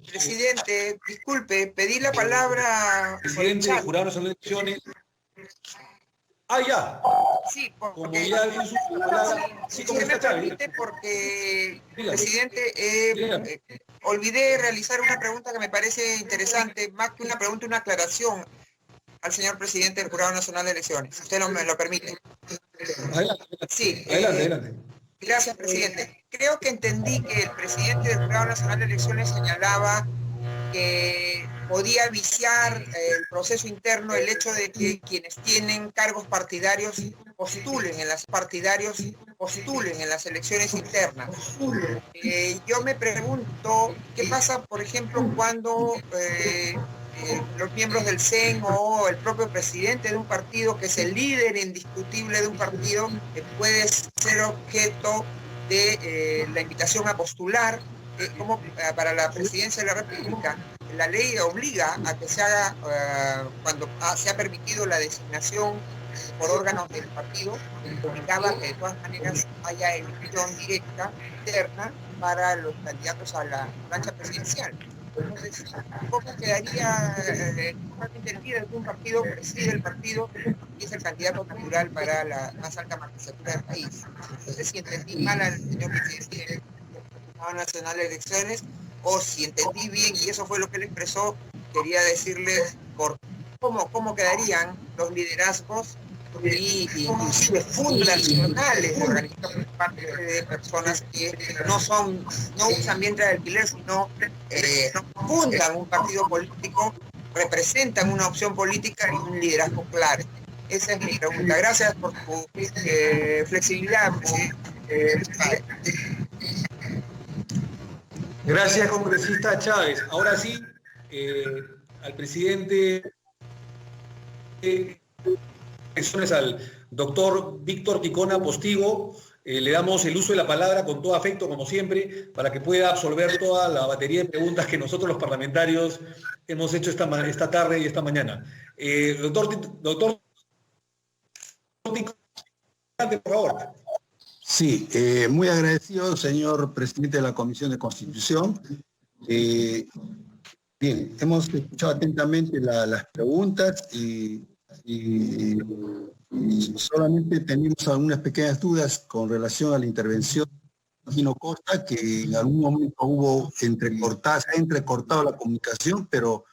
Presidente, disculpe, pedí la palabra. Presidente del Jurado Nacional de Elecciones. Ya. Sí, porque, como ya vi su palabra, si usted me permite, porque, presidente, olvidé realizar una pregunta que me parece interesante, más que una pregunta, una aclaración al señor presidente del Jurado Nacional de Elecciones. Usted me lo permite. Adelante. Sí. Adelante. Gracias, presidente. Creo que entendí que el presidente del Jurado Nacional de Elecciones señalaba que podía viciar el proceso interno el hecho de que quienes tienen cargos partidarios postulen en las elecciones internas. Yo me pregunto qué pasa, por ejemplo, cuando los miembros del CEN o el propio presidente de un partido, que es el líder indiscutible de un partido, puede ser objeto de la invitación a postular como para la presidencia de la República. La ley obliga a que se haga, cuando se ha permitido la designación por órganos del partido, obligaba que de todas maneras haya elección directa, interna, para los candidatos a la plancha presidencial. Entonces, ¿cómo quedaría normalmente el líder de un partido, preside el partido y es el candidato natural para la más alta magistratura del país? No sé si entendí mal al señor presidente del Jurado Nacional de Elecciones, o si entendí bien y eso fue lo que él expresó, quería decirles cómo quedarían los liderazgos y inclusive fundacionales de organizaciones por parte de personas que no usan vientre de alquiler, sino fundan un partido político, representan una opción política y un liderazgo claro. Esa es mi pregunta. Gracias por tu flexibilidad, presidente. Gracias, congresista Chávez. Ahora sí, al presidente al doctor Víctor Ticona Postigo, le damos el uso de la palabra con todo afecto, como siempre, para que pueda absolver toda la batería de preguntas que nosotros los parlamentarios hemos hecho esta tarde y esta mañana. Doctor Ticona, por favor. Sí, muy agradecido, señor presidente de la Comisión de Constitución. Bien, hemos escuchado atentamente las preguntas y solamente tenemos algunas pequeñas dudas con relación a la intervención de Gino Costa, que en algún momento hubo se ha entrecortado la comunicación, pero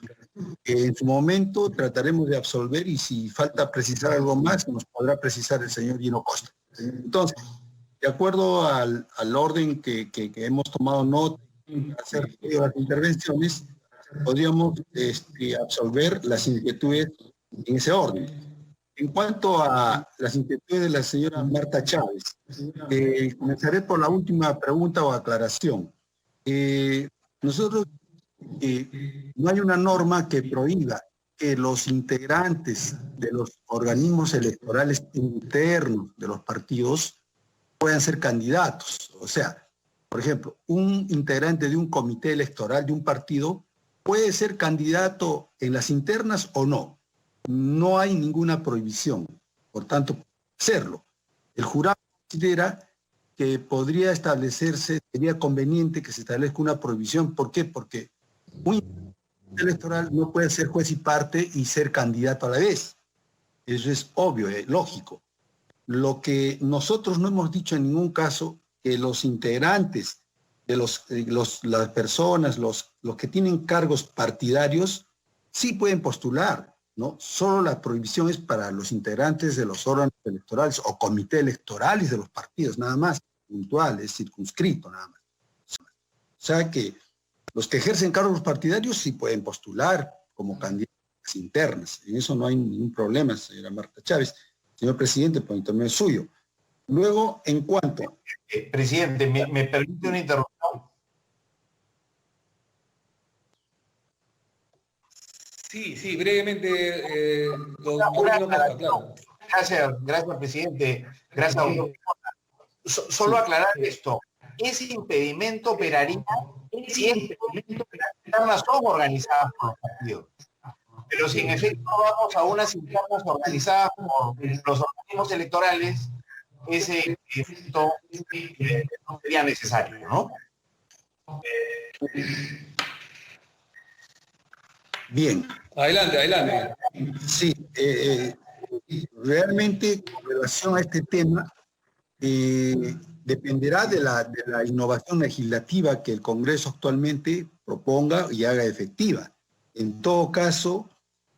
en su momento trataremos de absolver y si falta precisar algo más, nos podrá precisar el señor Gino Costa. Entonces, de acuerdo al orden que hemos tomado nota de hacer las intervenciones, podríamos absolver las inquietudes en ese orden. En cuanto a las inquietudes de la señora Marta Chávez, comenzaré por la última pregunta o aclaración. Nosotros, no hay una norma que prohíba que los integrantes de los organismos electorales internos de los partidos puedan ser candidatos. O sea, por ejemplo, un integrante de un comité electoral de un partido puede ser candidato en las internas o no. No hay ninguna prohibición, por tanto, serlo. El jurado considera que podría establecerse, sería conveniente que se establezca una prohibición. ¿Por qué? Porque un integrante electoral no puede ser juez y parte y ser candidato a la vez. Eso es obvio, es lógico. Lo que nosotros no hemos dicho en ningún caso, que los integrantes de las personas, los que tienen cargos partidarios, sí pueden postular, ¿no? Solo la prohibición es para los integrantes de los órganos electorales o comités electorales de los partidos, nada más, puntual, es circunscrito, nada más. O sea que los que ejercen cargos partidarios sí pueden postular como candidatos internas. En eso no hay ningún problema, señora Marta Chávez. Señor presidente, por intermedio suyo. Luego, en cuanto... Presidente, ¿me permite una interrupción? Sí, brevemente, doctor Costa, claro. Gracias, presidente. Gracias, doctor. Solo aclarar esto. Ese impedimento operaría si estas internas son organizadas por los partidos. Pero si en efecto vamos a unas internas organizadas por los organismos electorales, ese efecto no sería necesario, ¿no? Bien. Adelante, adelante. Sí, realmente con relación a este tema, dependerá de la innovación legislativa que el Congreso actualmente proponga y haga efectiva. En todo caso,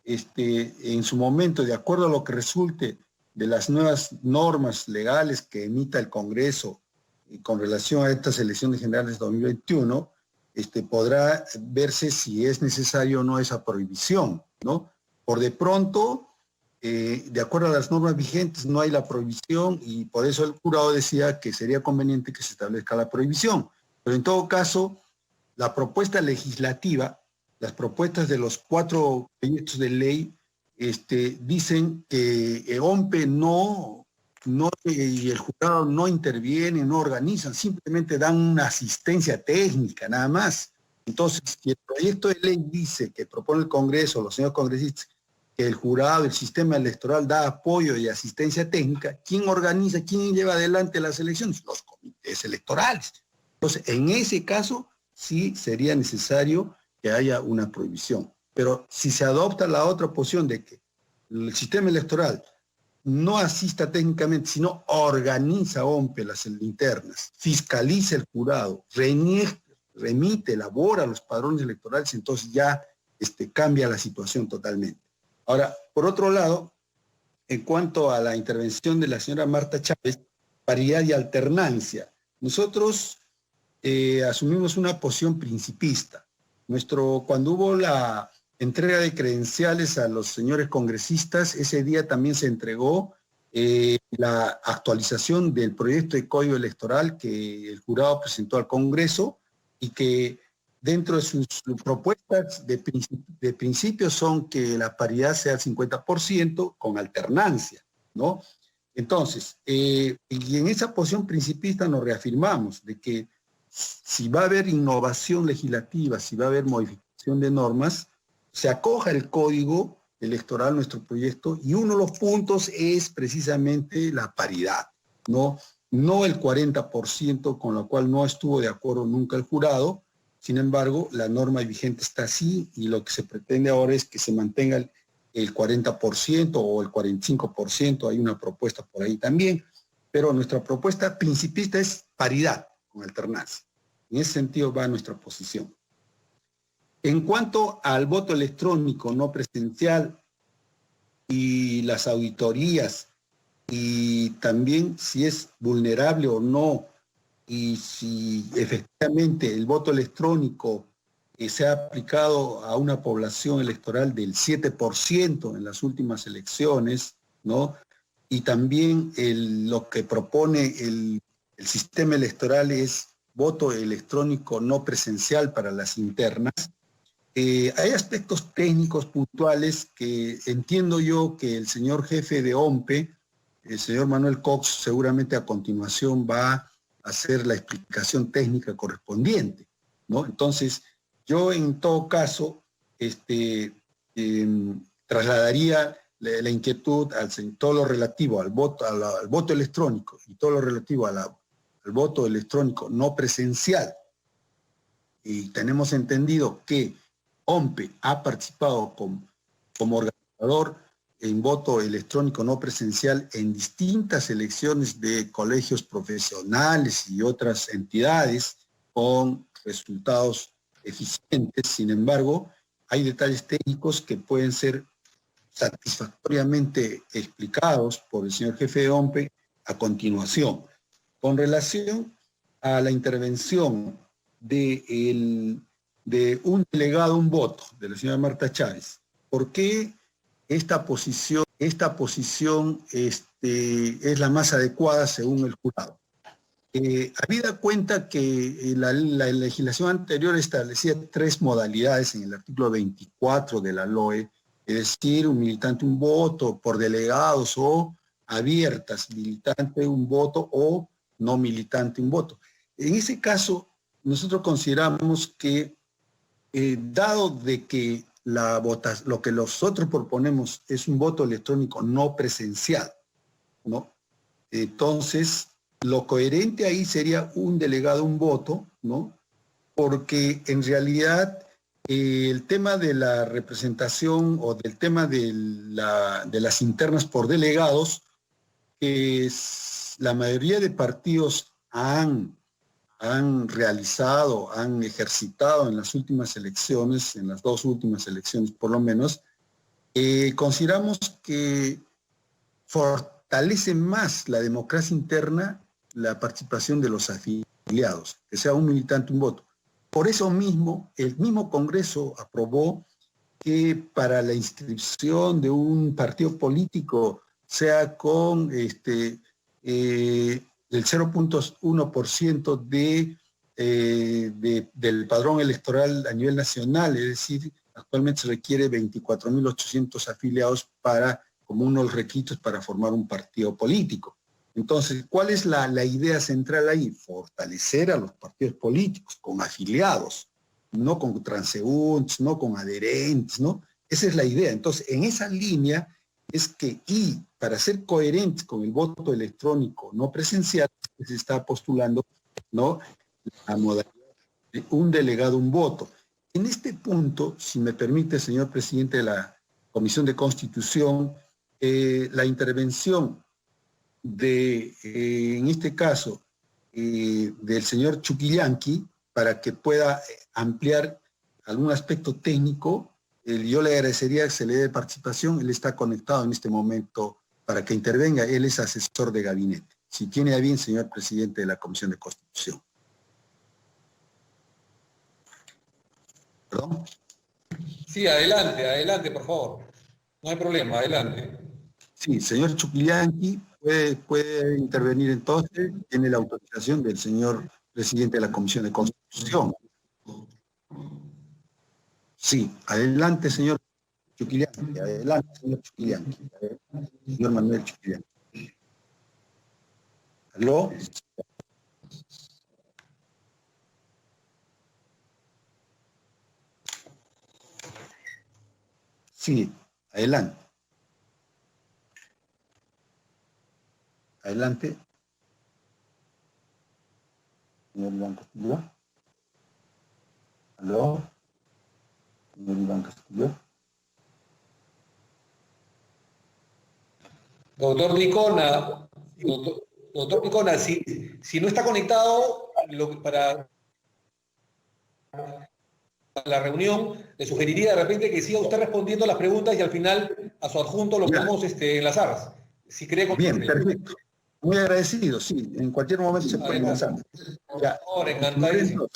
en su momento, de acuerdo a lo que resulte de las nuevas normas legales que emita el Congreso con relación a estas elecciones generales de 2021, podrá verse si es necesario o no esa prohibición, ¿no? Por de pronto, de acuerdo a las normas vigentes, no hay la prohibición y por eso el jurado decía que sería conveniente que se establezca la prohibición. Pero en todo caso, la propuesta legislativa, las propuestas de los 4 proyectos de ley, dicen que OMPE y el jurado no intervienen, no organizan, simplemente dan una asistencia técnica, nada más. Entonces, si el proyecto de ley dice que propone el Congreso, los señores congresistas, que el jurado, el sistema electoral da apoyo y asistencia técnica, ¿quién organiza, quién lleva adelante las elecciones? Los comités electorales. Entonces, en ese caso, sí sería necesario que haya una prohibición. Pero si se adopta la otra posición de que el sistema electoral no asista técnicamente, sino organiza OMPE las internas, fiscaliza el jurado, remite, elabora los padrones electorales, entonces ya cambia la situación totalmente. Ahora, por otro lado, en cuanto a la intervención de la señora Marta Chávez, paridad y alternancia, nosotros asumimos una posición principista. Cuando hubo la entrega de credenciales a los señores congresistas, ese día también se entregó la actualización del proyecto de código electoral que el jurado presentó al Congreso y que dentro de sus propuestas de principio son que la paridad sea 50% con alternancia, ¿no? Entonces, y en esa posición principista nos reafirmamos de que si va a haber innovación legislativa, si va a haber modificación de normas, se acoja el código electoral, nuestro proyecto, y uno de los puntos es precisamente la paridad, ¿no? No el 40%, con lo cual no estuvo de acuerdo nunca el jurado. Sin embargo, la norma vigente está así y lo que se pretende ahora es que se mantenga el 40% o el 45%, hay una propuesta por ahí también, pero nuestra propuesta principista es paridad con alternancia. En ese sentido va nuestra posición. En cuanto al voto electrónico no presencial y las auditorías, y también si es vulnerable o no, y si efectivamente el voto electrónico se ha aplicado a una población electoral del 7% en las últimas elecciones, ¿no? Y también lo que propone el sistema electoral es voto electrónico no presencial para las internas. Hay aspectos técnicos puntuales que entiendo yo que el señor jefe de OMPE, el señor Manuel Cox, seguramente a continuación va a hacer la explicación técnica correspondiente, ¿no? Entonces, yo en todo caso trasladaría la inquietud todo lo relativo al voto electrónico y todo lo relativo al voto electrónico no presencial. Y tenemos entendido que OMPE ha participado como organizador en voto electrónico no presencial en distintas elecciones de colegios profesionales y otras entidades con resultados eficientes. Sin embargo, hay detalles técnicos que pueden ser satisfactoriamente explicados por el señor jefe de OMPE a continuación. Con relación a la intervención de un delegado, un voto, de la señora Marta Chávez, ¿por qué esta posición es la más adecuada según el jurado? Habida cuenta que la legislación anterior establecía 3 modalidades en el artículo 24 de la LOE, es decir, un militante un voto, por delegados o abiertas, militante un voto o no militante un voto. En ese caso, nosotros consideramos que, dado de que lo que nosotros proponemos es un voto electrónico no presencial, ¿no? Entonces, lo coherente ahí sería un delegado, un voto, ¿no? porque en realidad el tema de la representación o del tema de las internas por delegados, la mayoría de partidos han realizado, han ejercitado en las últimas elecciones, en las 2 últimas elecciones por lo menos, consideramos que fortalece más la democracia interna la participación de los afiliados, que sea un militante, un voto. Por eso mismo, el mismo Congreso aprobó que para la inscripción de un partido político sea con el 0.1% del padrón electoral a nivel nacional, es decir, actualmente se requiere 24.800 afiliados como uno de los requisitos para formar un partido político. Entonces, ¿cuál es la idea central ahí? Fortalecer a los partidos políticos con afiliados, no con transeúntes, no con adherentes, ¿no? Esa es la idea. Entonces, en esa línea es que, y para ser coherentes con el voto electrónico no presencial, se está postulando, ¿no?, la modalidad de un delegado, un voto. En este punto, si me permite, señor presidente de la Comisión de Constitución, la intervención en este caso, del señor Chuquillanqui, para que pueda ampliar algún aspecto técnico, yo le agradecería que se le dé participación. Él está conectado en este momento para que intervenga. Él es asesor de gabinete. Si tiene a bien, señor presidente de la Comisión de Constitución. ¿Perdón? Sí, adelante, por favor. No hay problema, adelante. Sí, señor Chuquillanqui puede intervenir entonces. Tiene la autorización del señor presidente de la Comisión de Constitución. Sí, adelante, señor Chuquillanqui. Adelante, señor Chuquillanqui. Señor Manuel Chuquillanqui. ¿Aló? Sí, adelante. Adelante. Señor Iván Castillo. ¿Aló? Señor Iván Castillo. Doctor Ticona, si no está conectado para la reunión, le sugeriría de repente que siga usted respondiendo las preguntas y al final a su adjunto lo podemos enlazar. Si cree bien, perfecto. Muy agradecido, sí. En cualquier momento se puede enlazar. Ya. Ahora, encantadísimo.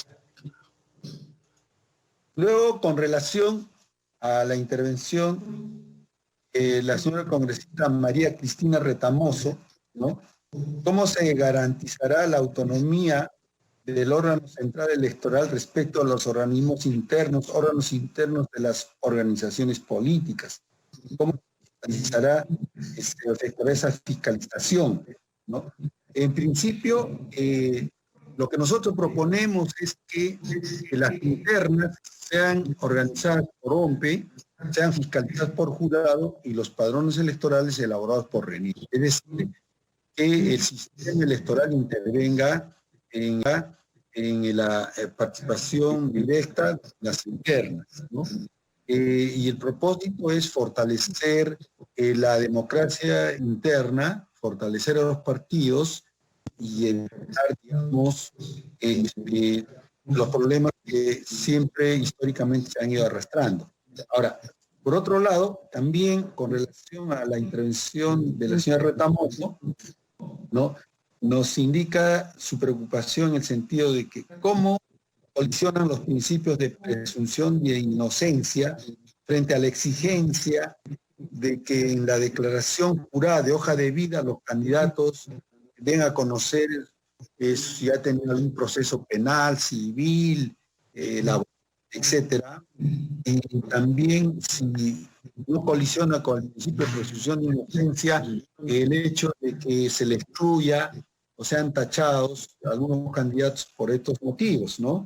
Luego, con relación a la intervención la señora congresista María Cristina Retamoso, ¿no? ¿Cómo se garantizará la autonomía del órgano central electoral respecto a los órganos internos de las organizaciones políticas? ¿Cómo se efectuará esa fiscalización, ¿no? En principio, lo que nosotros proponemos es que las internas sean organizadas por OMPE, sean fiscalizadas por jurado y los padrones electorales elaborados por RENIC. Es decir, que el sistema electoral intervenga en la participación directa de las internas, ¿no? Y el propósito es fortalecer la democracia interna, fortalecer a los partidos y evitar, digamos, los problemas que siempre históricamente se han ido arrastrando. Ahora, por otro lado, también con relación a la intervención de la señora Retamoso, ¿no?, nos indica su preocupación en el sentido de que cómo colisionan los principios de presunción de inocencia frente a la exigencia de que en la declaración jurada de hoja de vida los candidatos den a conocer si ha tenido algún proceso penal, civil, laboral, etcétera. Y también, si no colisiona con el principio de presunción de inocencia, el hecho de que se les excluya o sean tachados algunos candidatos por estos motivos, ¿no?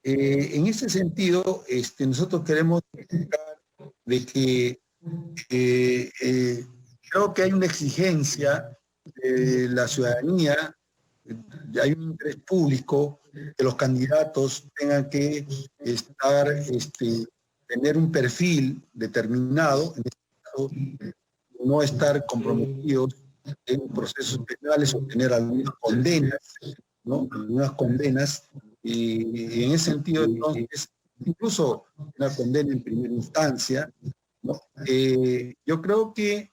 En ese sentido, nosotros queremos explicar de que creo que hay una exigencia de la ciudadanía hay un interés público que los candidatos tengan que tener un perfil determinado, en este caso, no estar comprometidos en procesos penales o tener algunas condenas, ¿no? Algunas condenas, y en ese sentido, entonces, incluso una condena en primera instancia, ¿no? Yo creo que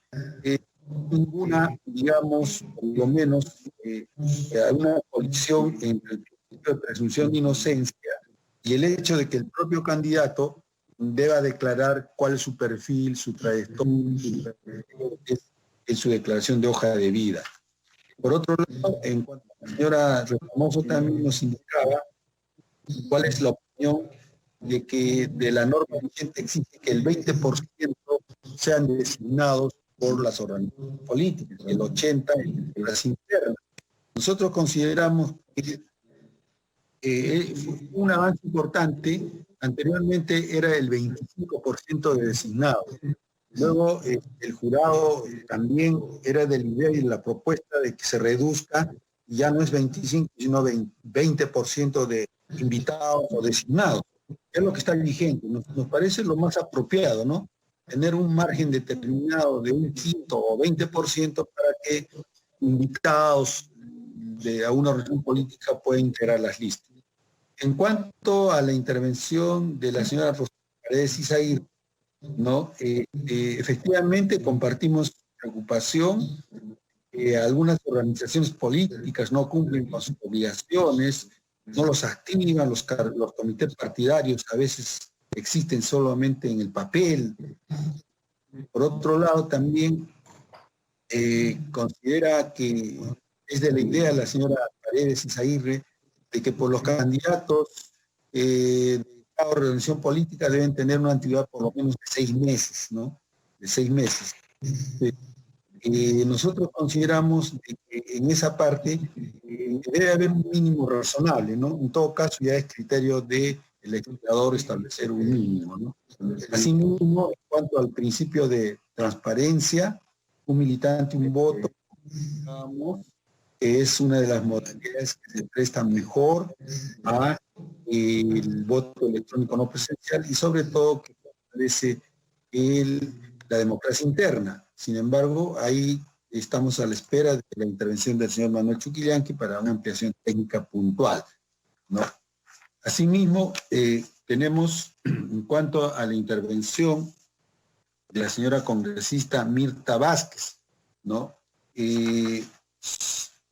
ninguna, digamos, por lo menos, una colisión entre el principio de presunción de inocencia y el hecho de que el propio candidato deba declarar cuál es su perfil, su trayectoria, en su declaración de hoja de vida. Por otro lado, en cuanto a la señora Reynoso también nos indicaba cuál es la opinión de que de la norma vigente exige que el 20% sean designados por las organizaciones políticas, el 80% en las internas. Nosotros consideramos que un avance importante. Anteriormente era el 25% de designados. Luego el jurado también era de la idea y de la propuesta de que se reduzca, y ya no es 25, sino 20% de invitados o designados. Es lo que está vigente. Nos parece lo más apropiado, ¿no? Tener un margen determinado de un quinto o 20% para que invitados de a una organización política puedan integrar las listas. En cuanto a la intervención de la señora Rosa Paredes Izaguirre, ¿no? Efectivamente compartimos preocupación. Algunas organizaciones políticas no cumplen con sus obligaciones, no los activan, los comités partidarios a veces existen solamente en el papel. Por otro lado, también considera que es de la idea la señora Paredes Izaguirre de que por los candidatos de cada organización política deben tener una antigüedad por lo menos de 6 meses, ¿no? De 6 meses. Nosotros consideramos que en esa parte debe haber un mínimo razonable, ¿no? En todo caso ya es criterio del legislador establecer un mínimo, ¿no? Asimismo, en cuanto al principio de transparencia, un militante, un voto, digamos, es una de las modalidades que se presta mejor a el voto electrónico no presencial y sobre todo que fortalece la democracia interna. Sin embargo, ahí estamos a la espera de la intervención del señor Manuel Chuquillanqui para una ampliación técnica puntual, ¿no? Asimismo, tenemos, en cuanto a la intervención de la señora congresista Mirta Vázquez, ¿no?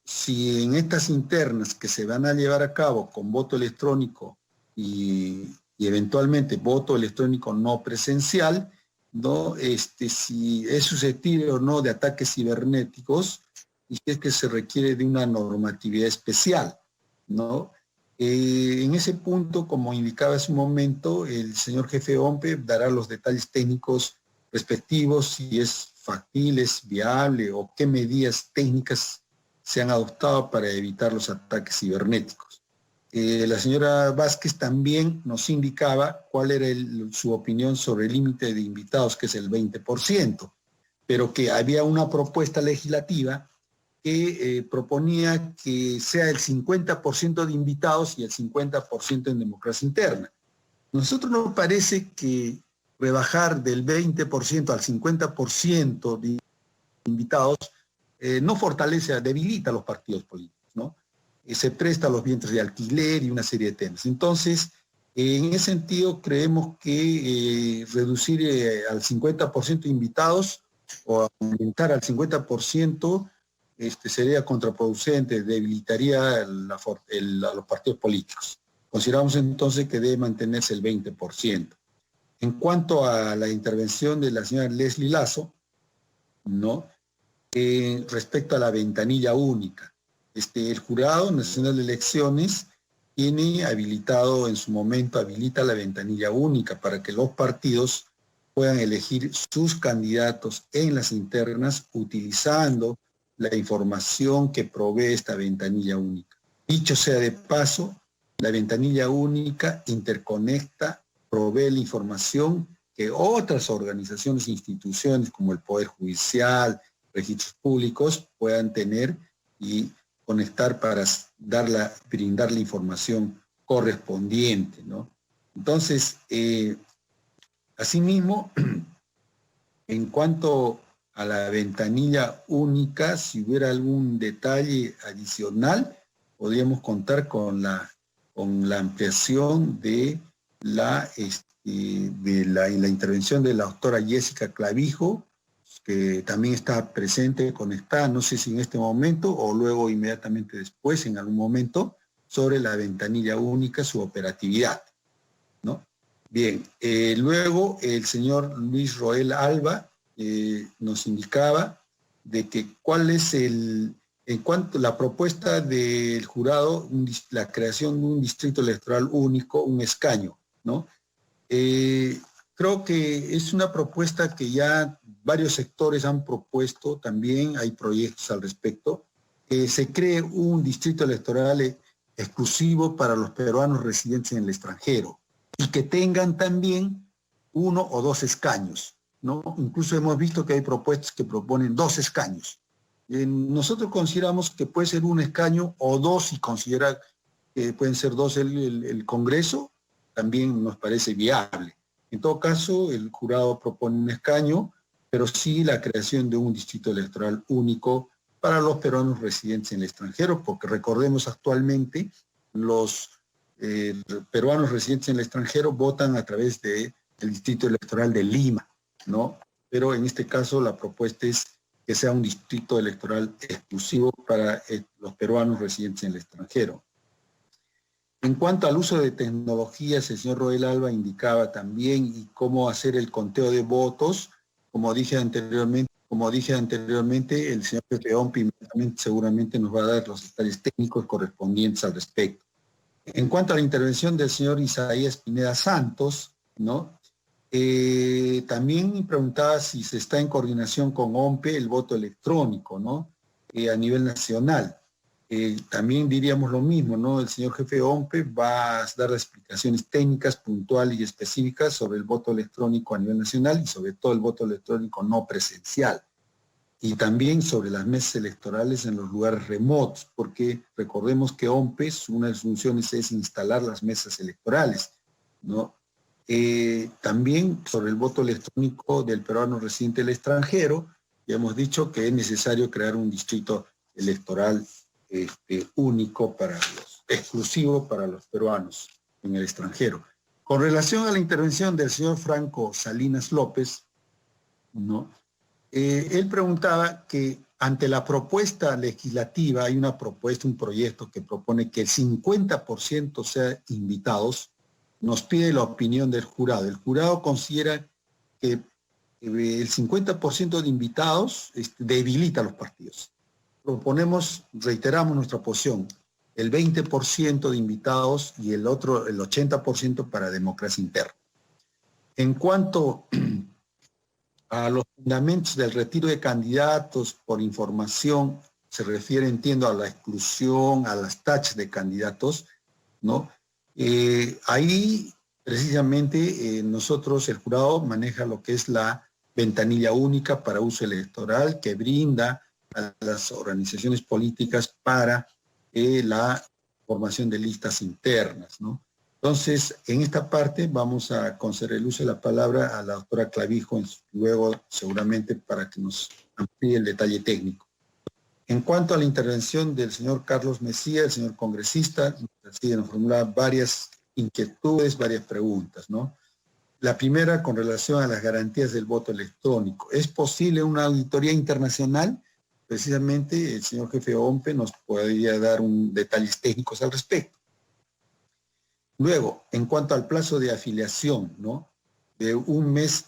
Si en estas internas que se van a llevar a cabo con voto electrónico y eventualmente voto electrónico no presencial, ¿no? Si es susceptible o no de ataques cibernéticos y si es que se requiere de una normatividad especial, ¿no? En ese punto, como indicaba hace un momento, el señor jefe OMPE dará los detalles técnicos respectivos, si es factible, es viable o qué medidas técnicas se han adoptado para evitar los ataques cibernéticos. La señora Vázquez también nos indicaba cuál era su opinión sobre el límite de invitados, que es el 20%, pero que había una propuesta legislativa que proponía que sea el 50% de invitados y el 50% en democracia interna. Nosotros nos parece que rebajar del 20% al 50% de invitados no fortalece, debilita a los partidos políticos, ¿no? Se presta a los vientres de alquiler y una serie de temas. Entonces, en ese sentido, creemos que reducir al 50% de invitados o aumentar al 50% sería contraproducente, debilitaría a los partidos políticos. Consideramos entonces que debe mantenerse el 20%. En cuanto a la intervención de la señora Leslie Lazo, ¿no? Respecto a la ventanilla única. El Jurado Nacional de Elecciones tiene habilitado, en su momento habilita la ventanilla única para que los partidos puedan elegir sus candidatos en las internas utilizando la información que provee esta ventanilla única. Dicho sea de paso, la ventanilla única interconecta, provee la información que otras organizaciones e instituciones como el Poder Judicial, registros públicos puedan tener y conectar para brindar la información correspondiente, ¿no? Entonces, asimismo, en cuanto a la ventanilla única, si hubiera algún detalle adicional, podríamos contar con la ampliación de la intervención de la doctora Jessica Clavijo, que también está presente, conectada, no sé si en este momento o luego inmediatamente después, en algún momento, sobre la ventanilla única, su operatividad, ¿no? Bien, luego el señor Luis Roel Alba nos indicaba de que cuál es en cuanto a la propuesta del jurado, la creación de un distrito electoral único, un escaño, ¿no? Creo que es una propuesta que ya varios sectores han propuesto, también hay proyectos al respecto, que se cree un distrito electoral exclusivo para los peruanos residentes en el extranjero y que tengan también 1 o 2 escaños, ¿no? Incluso hemos visto que hay propuestas que proponen 2 escaños. Nosotros consideramos que puede ser 1 escaño o 2, y considera que pueden ser 2 el Congreso, también nos parece viable. En todo caso, el jurado propone 1 escaño, pero sí la creación de un distrito electoral único para los peruanos residentes en el extranjero, porque recordemos actualmente los peruanos residentes en el extranjero votan a través del distrito electoral de Lima, ¿no? Pero en este caso la propuesta es que sea un distrito electoral exclusivo para los peruanos residentes en el extranjero. En cuanto al uso de tecnologías, el señor Roel Alba indicaba también y cómo hacer el conteo de votos. Como dije anteriormente, el señor Pepe Ompi seguramente nos va a dar los detalles técnicos correspondientes al respecto. En cuanto a la intervención del señor Isaías Pineda Santos, ¿no? También preguntaba si se está en coordinación con OMPE el voto electrónico, ¿no? A nivel nacional. También diríamos lo mismo, ¿no? El señor jefe de OMPE va a dar explicaciones técnicas, puntuales y específicas sobre el voto electrónico a nivel nacional y sobre todo el voto electrónico no presencial. Y también sobre las mesas electorales en los lugares remotos, porque recordemos que OMPE, una de sus funciones es instalar las mesas electorales, ¿no? También sobre el voto electrónico del peruano residente del extranjero, ya hemos dicho que es necesario crear un distrito electoral único exclusivo para los peruanos en el extranjero. Con relación a la intervención del señor Franco Salinas López, ¿no? Él preguntaba que ante la propuesta legislativa, hay un proyecto que propone que el 50% sean invitados, nos pide la opinión del jurado. El jurado considera que el 50% de invitados debilita a los partidos. Reiteramos nuestra posición, el 20% de invitados y el 80% para democracia interna. En cuanto a los fundamentos del retiro de candidatos por información, se refiere, entiendo, a la exclusión, a las tachas de candidatos, ¿no? Ahí, precisamente, nosotros, el jurado, maneja lo que es la ventanilla única para uso electoral que brinda a las organizaciones políticas para la formación de listas internas, ¿no? Entonces, en esta parte vamos a conceder el uso de la palabra a la doctora Clavijo, luego seguramente para que nos amplíe el detalle técnico. En cuanto a la intervención del señor Carlos Mesía, el señor congresista, nos formula varias inquietudes, varias preguntas, ¿no? La primera con relación a las garantías del voto electrónico. ¿Es posible una auditoría internacional? Precisamente el señor jefe OMPE nos podría dar detalles técnicos al respecto. Luego, en cuanto al plazo de afiliación, ¿no? De un mes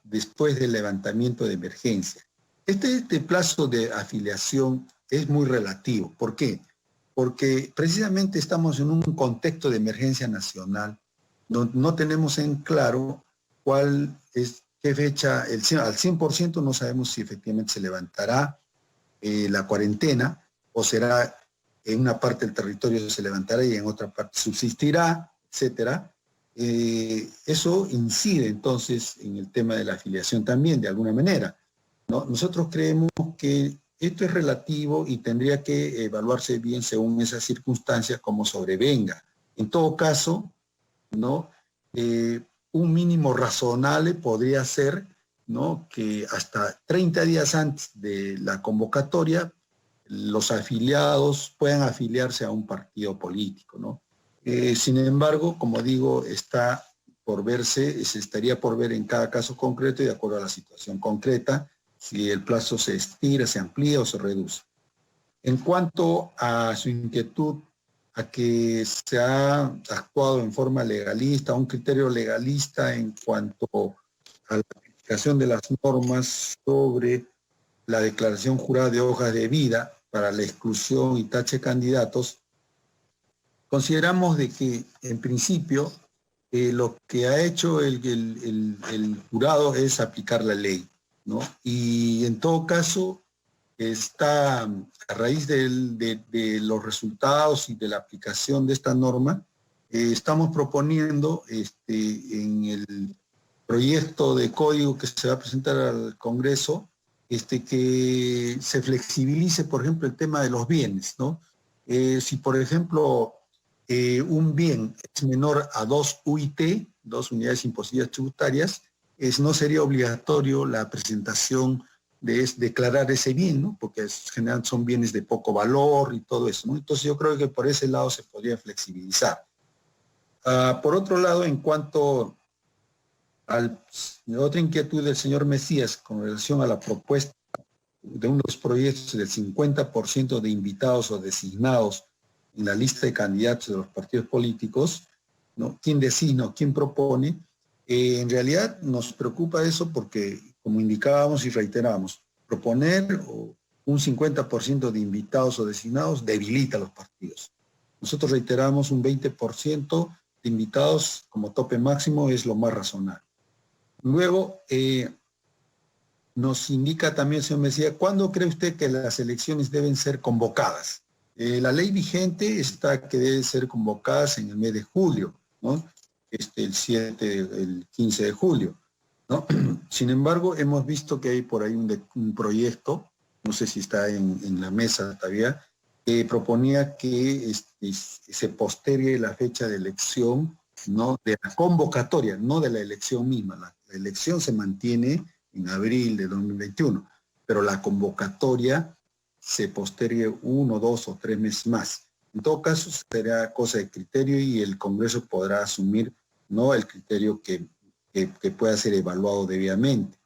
después del levantamiento de emergencia. Este plazo de afiliación es muy relativo. ¿Por qué? Porque precisamente estamos en un contexto de emergencia nacional donde no tenemos en claro qué fecha, al 100% no sabemos si efectivamente se levantará la cuarentena o será en una parte del territorio se levantará y en otra parte subsistirá, etcétera. Eso incide entonces en el tema de la afiliación también, de alguna manera, ¿no? Nosotros creemos que Esto es relativo y tendría que evaluarse bien según esas circunstancias como sobrevenga. En todo caso, ¿no? Un mínimo razonable podría ser, ¿no?, que hasta 30 días antes de la convocatoria los afiliados puedan afiliarse a un partido político, ¿no? Sin embargo, como digo, está por verse, se estaría por ver en cada caso concreto y de acuerdo a la situación concreta, si el plazo se estira, se amplía o se reduce. En cuanto a su inquietud a que se ha actuado en forma legalista, un criterio legalista en cuanto a la aplicación de las normas sobre la declaración jurada de hojas de vida para la exclusión y tache de candidatos, consideramos de que en principio lo que ha hecho el jurado es aplicar la ley, ¿no? Y en todo caso está a raíz de los resultados y de la aplicación de esta norma, estamos proponiendo en el proyecto de código que se va a presentar al Congreso, que se flexibilice, por ejemplo, el tema de los bienes, ¿no? Si, por ejemplo, un bien es menor a 2 UIT, 2 unidades impositivas tributarias, no sería obligatorio la presentación de declarar ese bien, ¿no? Porque generalmente son bienes de poco valor y todo eso, ¿no? Entonces yo creo que por ese lado se podría flexibilizar. Por otro lado, en cuanto a otra inquietud del señor Mesías con relación a la propuesta de unos proyectos del 50% de invitados o designados en la lista de candidatos de los partidos políticos, ¿no? ¿Quién designa o quién propone? En realidad nos preocupa eso porque, como indicábamos y reiterábamos, proponer un 50% de invitados o designados debilita a los partidos. Nosotros reiteramos un 20% de invitados como tope máximo es lo más razonable. Luego, nos indica también, señor Mesías, ¿cuándo cree usted que las elecciones deben ser convocadas? La ley vigente está que deben ser convocadas en el mes de julio, ¿no? El 15 de julio, ¿no? Sin embargo, hemos visto que hay por ahí un proyecto, no sé si está en la mesa todavía, que proponía que se postergue la fecha de elección, ¿no?, de la convocatoria, no de la elección misma. La elección se mantiene en abril de 2021, pero la convocatoria se postergue 1, 2 o 3 meses más. En todo caso, será cosa de criterio y el Congreso podrá asumir, ¿no?, el criterio que pueda ser evaluado debidamente.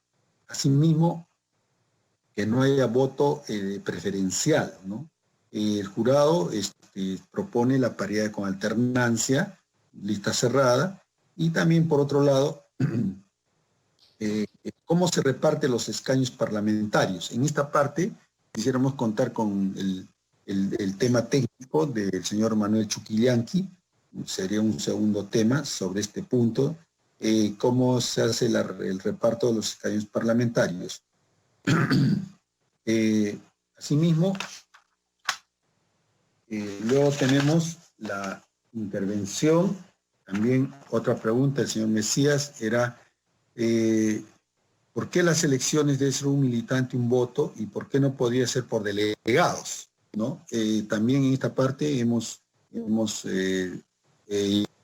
Asimismo, que no haya voto preferencial, ¿no? El jurado propone la paridad con alternancia, lista cerrada, y también, por otro lado, cómo se reparten los escaños parlamentarios. En esta parte quisiéramos contar con el tema técnico del señor Manuel Chuquillanqui, sería un segundo tema sobre este punto, cómo se hace el reparto de los escaños parlamentarios. Asimismo, luego tenemos la intervención, también otra pregunta del señor Mesías era ¿por qué las elecciones debe ser un militante un voto y por qué no podría ser por delegados, ¿no? También en esta parte hemos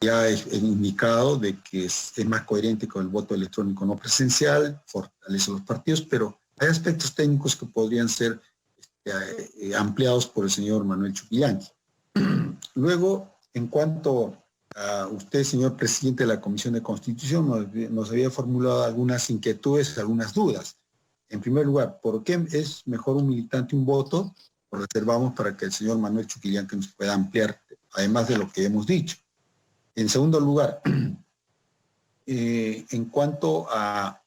ya indicado de que es más coherente con el voto electrónico no presencial, fortalece los partidos, pero hay aspectos técnicos que podrían ser ampliados por el señor Manuel Chuquillanqui. Luego, en cuanto a usted, señor presidente de la Comisión de Constitución, nos había formulado algunas inquietudes, algunas dudas. En primer lugar, ¿por qué es mejor un militante un voto? Lo reservamos para que el señor Manuel Chuquillanqui nos pueda ampliar, además de lo que hemos dicho. En segundo lugar, en cuanto a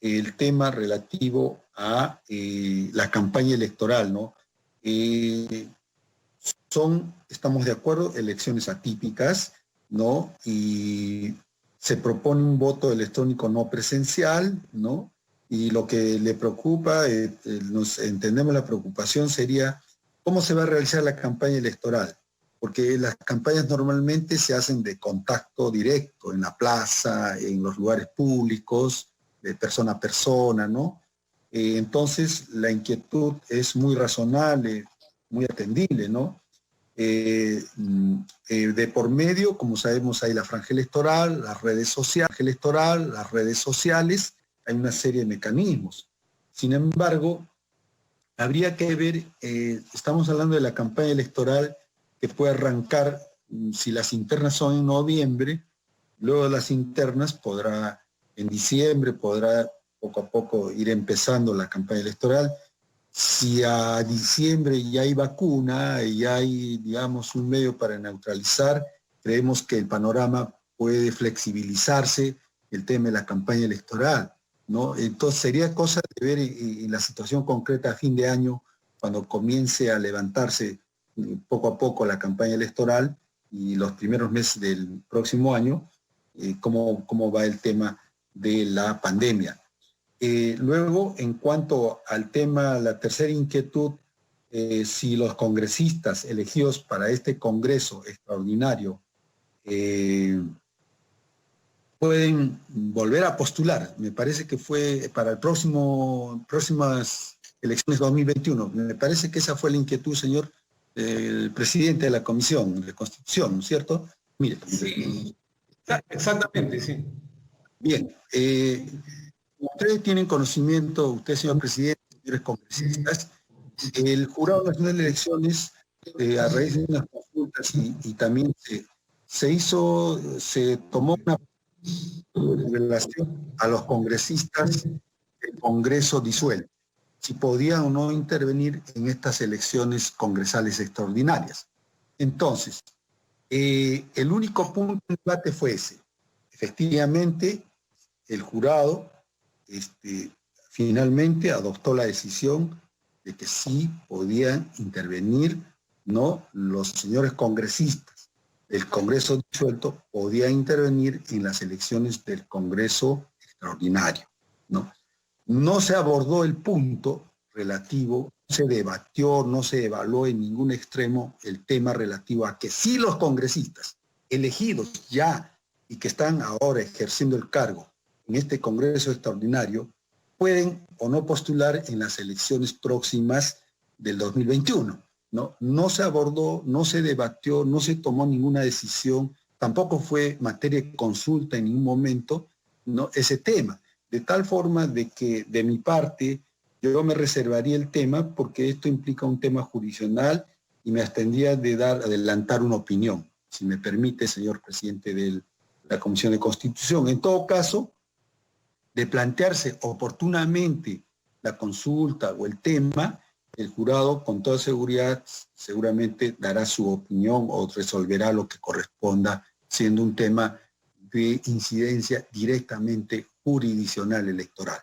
el tema relativo a la campaña electoral, ¿no? Estamos de acuerdo, elecciones atípicas, ¿no? Y se propone un voto electrónico no presencial, ¿no? Y lo que le preocupa, entendemos la preocupación, sería cómo se va a realizar la campaña electoral. Porque las campañas normalmente se hacen de contacto directo, en la plaza, en los lugares públicos, de persona a persona, ¿no? Entonces, la inquietud es muy razonable, muy atendible, ¿no? De por medio, como sabemos, hay la franja electoral, las redes sociales, hay una serie de mecanismos. Sin embargo, habría que ver, estamos hablando de la campaña electoral que puede arrancar, si las internas son en noviembre, luego de las internas en diciembre podrá poco a poco ir empezando la campaña electoral. Si a diciembre ya hay vacuna y ya hay, digamos, un medio para neutralizar, creemos que el panorama puede flexibilizarse el tema de la campaña electoral, ¿no? Entonces sería cosa de ver en la situación concreta a fin de año, cuando comience a levantarse poco a poco la campaña electoral y los primeros meses del próximo año, cómo va el tema de la pandemia. Luego, en cuanto al tema, la tercera inquietud, si los congresistas elegidos para este Congreso extraordinario pueden volver a postular. Me parece que fue para el próximas elecciones 2021. Me parece que esa fue la inquietud, señor el presidente de la Comisión de Constitución, ¿no es cierto? Mire. Sí, exactamente, sí. Bien. Ustedes tienen conocimiento, usted, señor presidente, señores congresistas, el Jurado Nacional de Elecciones, a raíz de unas consultas y también se tomó una relación a los congresistas del Congreso disuelto, si podían o no intervenir en estas elecciones congresales extraordinarias. Entonces, el único punto de debate fue ese. Efectivamente, el jurado finalmente adoptó la decisión de que sí podían intervenir, ¿no? Los señores congresistas del Congreso disuelto podían intervenir en las elecciones del Congreso extraordinario, ¿no? No se abordó el punto relativo, no se debatió, no se evaluó en ningún extremo el tema relativo a que sí los congresistas elegidos ya y que están ahora ejerciendo el cargo en este Congreso extraordinario pueden o no postular en las elecciones próximas del 2021. No se abordó, no se debatió, no se tomó ninguna decisión, tampoco fue materia de consulta en ningún momento, ¿no? Ese tema. De tal forma de que de mi parte yo me reservaría el tema porque esto implica un tema jurisdiccional y me abstendría de adelantar una opinión, si me permite, señor presidente de la Comisión de Constitución. En todo caso, de plantearse oportunamente la consulta o el tema, el jurado con toda seguridad seguramente dará su opinión o resolverá lo que corresponda, siendo un tema de incidencia directamente jurisdiccional electoral.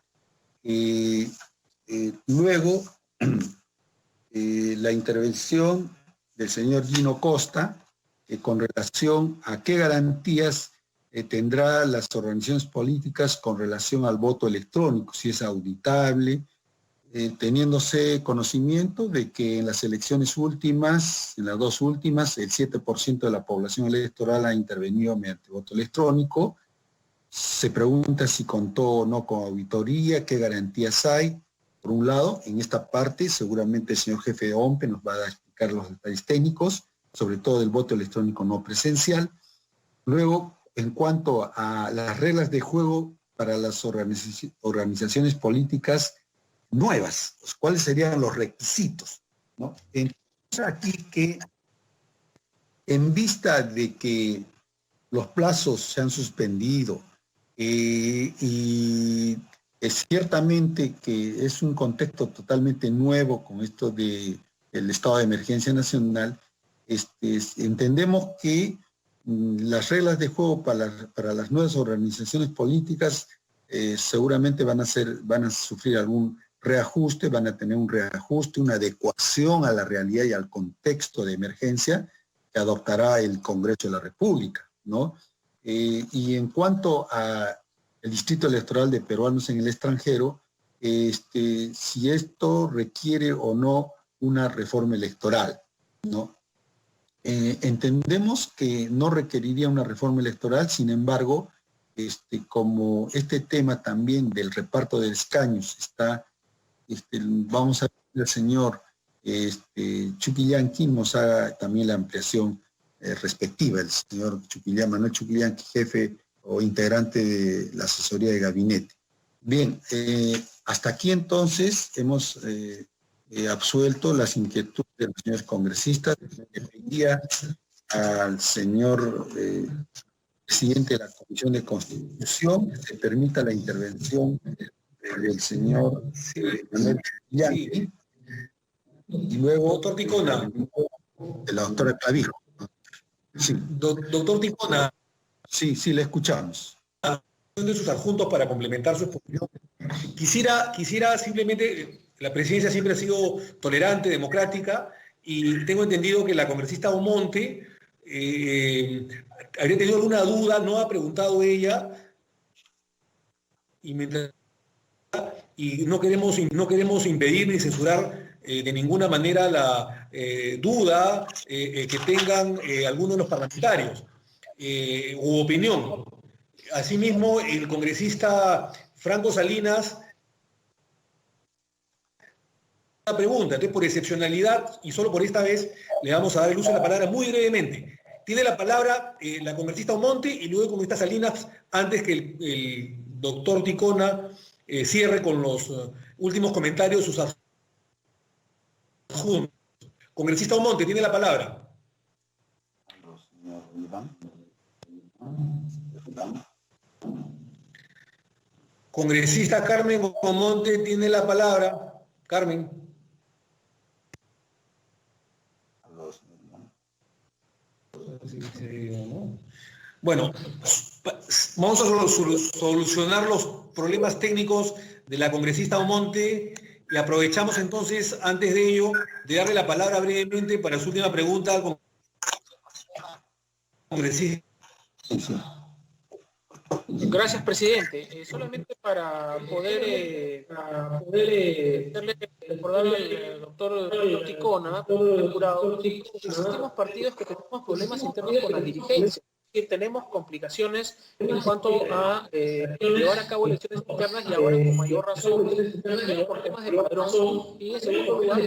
Luego, la intervención del señor Gino Costa con relación a qué garantías tendrá las organizaciones políticas con relación al voto electrónico, si es auditable, teniéndose conocimiento de que en las elecciones últimas, en las dos últimas, el 7% de la población electoral ha intervenido mediante voto electrónico. Se pregunta si contó o no con auditoría, qué garantías hay. Por un lado, en esta parte, seguramente el señor jefe de OMPE nos va a explicar los detalles técnicos, sobre todo del voto electrónico no presencial. Luego, en cuanto a las reglas de juego para las organizaciones políticas nuevas, ¿cuáles serían los requisitos, ¿no? Entonces aquí que en vista de que los plazos se han suspendido y es ciertamente que es un contexto totalmente nuevo con esto del estado de emergencia nacional, entendemos que las reglas de juego para las nuevas organizaciones políticas seguramente van a sufrir algún reajuste, van a tener un reajuste, una adecuación a la realidad y al contexto de emergencia que adoptará el Congreso de la República, ¿no? Y en cuanto al Distrito Electoral de Peruanos en el extranjero, si esto requiere o no una reforma electoral, ¿no? Entendemos que no requeriría una reforma electoral, sin embargo, como este tema también del reparto de escaños está vamos a ver al señor Chuquillanqui nos haga también la ampliación respectiva, el señor Manuel Chuquillanqui, jefe o integrante de la asesoría de gabinete. Bien, hasta aquí entonces hemos absuelto las inquietudes de los señores congresistas. Le pedía al señor presidente de la Comisión de Constitución que se permita la intervención del señor Manuel Chuquillanqui. Sí. Y luego, Doctor Ticona. de la doctora Clavijo. Sí. Doctor Ticona. Sí, le escuchamos. De sus adjuntos para complementar su exposición. Quisiera simplemente, la presidencia siempre ha sido tolerante, democrática, y tengo entendido que la congresista Omonte habría tenido alguna duda, no ha preguntado ella, y no queremos impedir ni censurar de ninguna manera la duda que tengan algunos de los parlamentarios u opinión. Asimismo, el congresista Franco Salinas, una pregunta, entonces por excepcionalidad y solo por esta vez le vamos a dar el uso de la palabra muy brevemente. Tiene la palabra la congresista Omonte y luego el congresista Salinas antes que el doctor Ticona cierre con los últimos comentarios de sus adjuntos. Congresista Omonte, tiene la palabra. Congresista Carmen Omonte tiene la palabra. Carmen. Bueno, vamos a solucionar los problemas técnicos de la congresista Omonte y aprovechamos entonces, antes de ello, de darle la palabra brevemente para su última pregunta al congresista. Gracias, presidente. Solamente para poder recordarle al doctor Ticona, jurado, existimos partidos que tenemos problemas internos con la dirigencia. Que tenemos complicaciones en cuanto a llevar a cabo elecciones internas y ahora con mayor razón por temas de padrón y en segundo lugar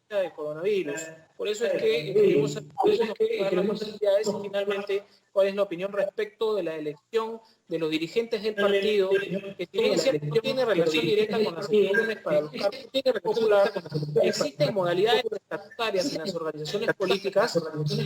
de coronavirus. Por eso es que queremos saber las posibilidades y finalmente cuál es la opinión respecto de la elección de los dirigentes del partido, que tiene relación directa con las elecciones para los cargos popular. Existen modalidades estatutarias en las organizaciones políticas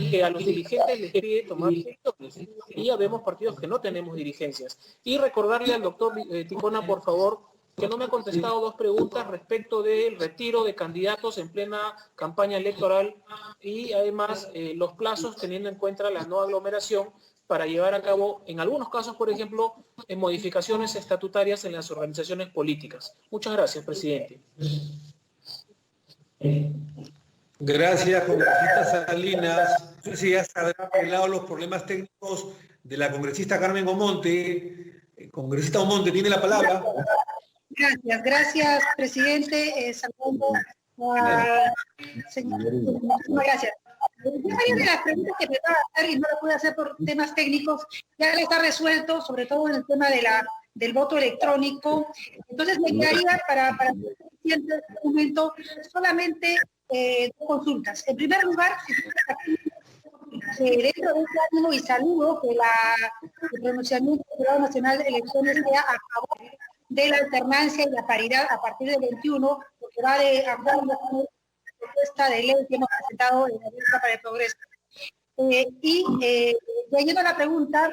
que a los dirigentes les pide tomar decisiones. Y ya vemos partidos que no tenemos dirigencias. Y recordarle al doctor Ticona, por favor, que no me ha contestado dos preguntas respecto del retiro de candidatos en plena campaña electoral y además los plazos teniendo en cuenta la no aglomeración para llevar a cabo, en algunos casos, por ejemplo, en modificaciones estatutarias en las organizaciones políticas. Muchas gracias, presidente. Gracias, congresista Salinas. No sé si ya se habrán arreglado los problemas técnicos de la congresista Carmen Omonte. Congresista Omonte, tiene la palabra. Gracias, presidente. Saludo a señor. Muchísimas gracias. Varias de las preguntas que me va a hacer y no las pude hacer por temas técnicos, ya está resuelto, sobre todo en el tema del voto electrónico. Entonces me quedaría para el momento solamente dos consultas. En primer lugar, dentro de este ánimo y saludo que el pronunciamiento del Jurado Nacional de Elecciones sea a favor de la alternancia y la paridad a partir del 21, porque va de acuerdo con la propuesta de ley que hemos presentado en la Alianza para el Progreso. Yendo a la pregunta,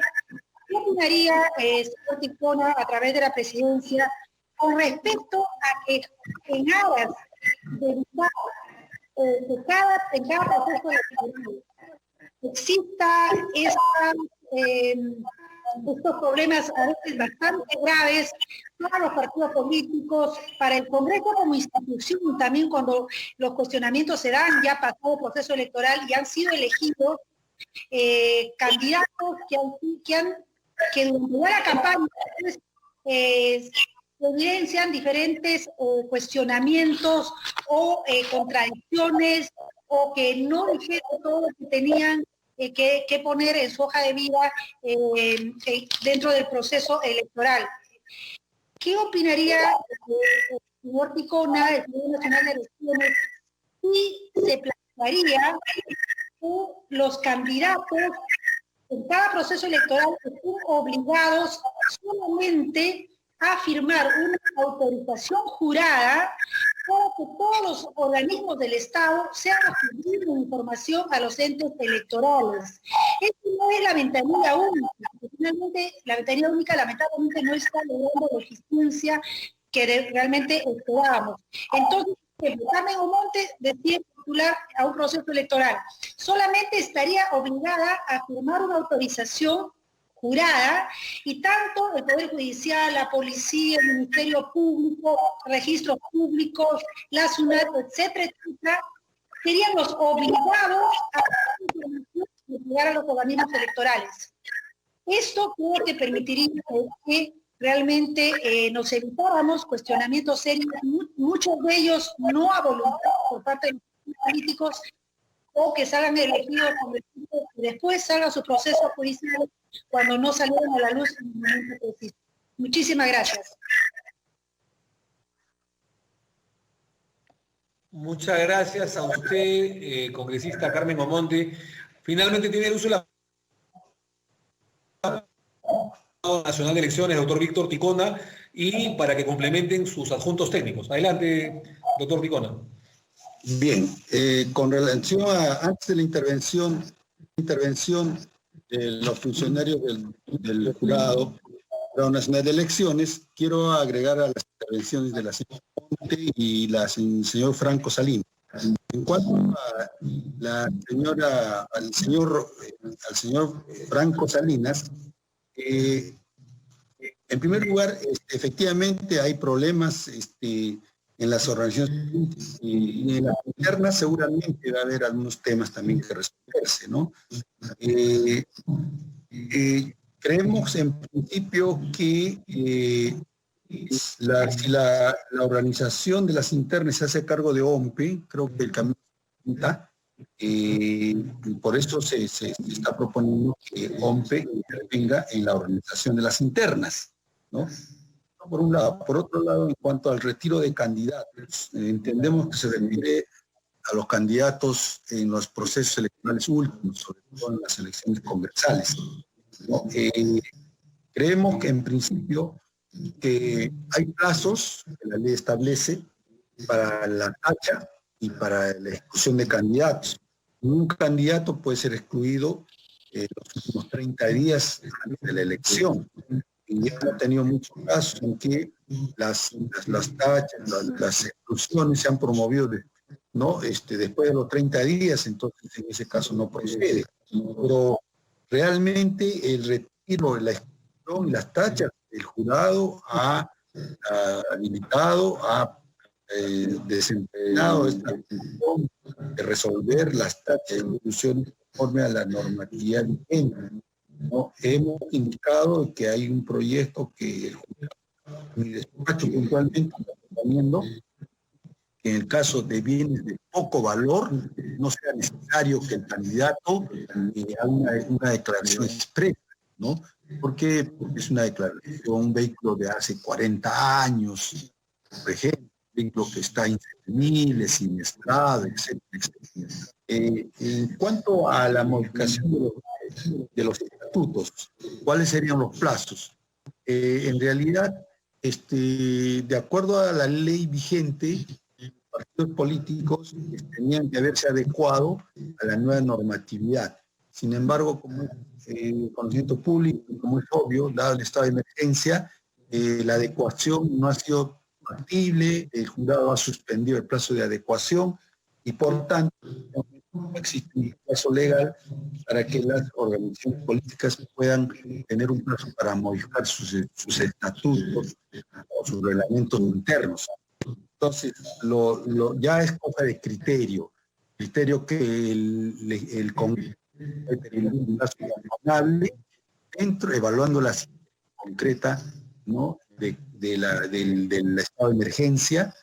¿qué opinaría señor Ticona a través de la presidencia con respecto a que en aras de evitar en cada proceso electoral exista estos problemas a veces bastante graves para los partidos políticos, para el Congreso como institución, también cuando los cuestionamientos se dan, ya pasado el proceso electoral y han sido elegidos candidatos que durante la campaña evidencian diferentes cuestionamientos o contradicciones o que no dijeron todo lo que tenían que poner en su hoja de vida dentro del proceso electoral. ¿qué opinaría el señor Ticona, el Tribunal Nacional de Elecciones, si se plantearía que los candidatos en cada proceso electoral estén obligados solamente a firmar una autorización jurada para que todos los organismos del Estado sean distribuidos información a los entes electorales? Esto no es la ventanilla única, porque finalmente la ventanilla única lamentablemente no está logrando la eficiencia que realmente esperábamos. Entonces, Carmen Omonte decide postular a un proceso electoral. Solamente estaría obligada a firmar una autorización jurada y tanto el Poder Judicial, la Policía, el Ministerio Público, registros públicos, la SUNAT, etcétera, etcétera, serían los obligados a llegar a los organismos electorales. Esto creo que permitiría que realmente nos evitáramos cuestionamientos serios, muchos de ellos no a voluntad por parte de los políticos, o que salgan elegidos y después salgan sus procesos judiciales cuando no salieron a la luz en el momento preciso. Muchísimas gracias. Muchas gracias a usted, congresista Carmen Omonte. Finalmente tiene el uso de la Nacional de Elecciones, doctor Víctor Ticona, y para que complementen sus adjuntos técnicos. Adelante, doctor Ticona. Bien, con relación a antes de la intervención de los funcionarios del Jurado Nacional de Elecciones, quiero agregar a las intervenciones de la señora Monte y del señor Franco Salinas. En cuanto a al señor Franco Salinas, en primer lugar, efectivamente hay problemas en las organizaciones y en las internas seguramente va a haber algunos temas también que resolverse, ¿no? Creemos en principio que si la organización de las internas se hace cargo de OMPE, creo que el camino está. Por eso se está proponiendo que OMPE intervenga en la organización de las internas, ¿no? Por un lado. Por otro lado, en cuanto al retiro de candidatos, entendemos que se refiere a los candidatos en los procesos electorales últimos, sobre todo en las elecciones congresales, ¿no? Creemos que en principio que hay plazos que la ley establece para la tacha y para la exclusión de candidatos. Un candidato puede ser excluido los últimos 30 días antes de la elección. Y ya hemos tenido muchos casos en que las tachas, las exclusiones se han promovido ¿no? Después de los 30 días, entonces en ese caso no procede. Pero realmente el retiro, la exclusión y las tachas, el jurado ha habilitado, ha desempeñado esta función de resolver las tachas y exclusiones conforme a la normatividad vigente, ¿no? Hemos indicado que hay un proyecto que mi despacho puntualmente está proponiendo que en el caso de bienes de poco valor no sea necesario que el candidato haga una declaración expresa, ¿no? Porque es una declaración, un vehículo de hace 40 años, por ejemplo, un vehículo que está inservible, siniestrado, etcétera, etcétera. En cuanto a la modificación de los estatutos, ¿cuáles serían los plazos? En realidad, de acuerdo a la ley vigente, los partidos políticos tenían que haberse adecuado a la nueva normatividad. Sin embargo, como es conocimiento público, como es obvio, dado el estado de emergencia, la adecuación no ha sido factible, el jurado ha suspendido el plazo de adecuación y por tanto no existe un plazo legal para que las organizaciones políticas puedan tener un plazo para modificar sus estatutos o sus reglamentos internos. Entonces, ya es cosa de criterio que el Congreso puede tener un plazo razonable evaluando la situación concreta, ¿no? del estado de emergencia,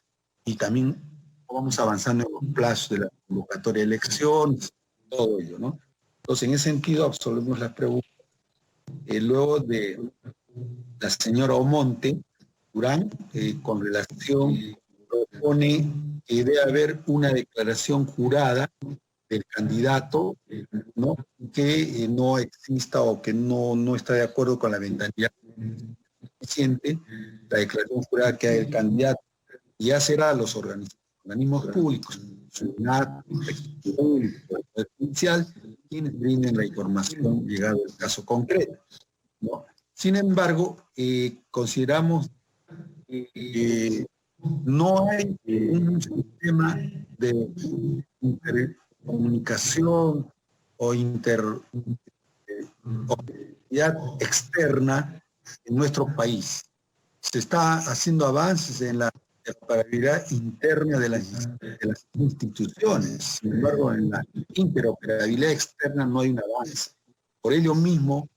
y también vamos avanzando en los plazos de la convocatoria de elecciones, todo ello, ¿no? Entonces, en ese sentido, absolvemos las preguntas. Luego de la señora Omonte, Durán, con relación, propone que debe haber una declaración jurada del candidato, ¿no? Que no exista o que no está de acuerdo con la ventanilla suficiente, la declaración jurada que hay del candidato, y ya será a los organismos públicos, SUNAT, el Poder Judicial, quienes brinden la información llegado al caso concreto, ¿no? Sin embargo, consideramos que no hay un sistema de intercomunicación o interactividad externa en nuestro país. Se está haciendo avances en la interoperabilidad interna de las instituciones. Sin embargo, en la interoperabilidad externa no hay un avance. Por ello mismo,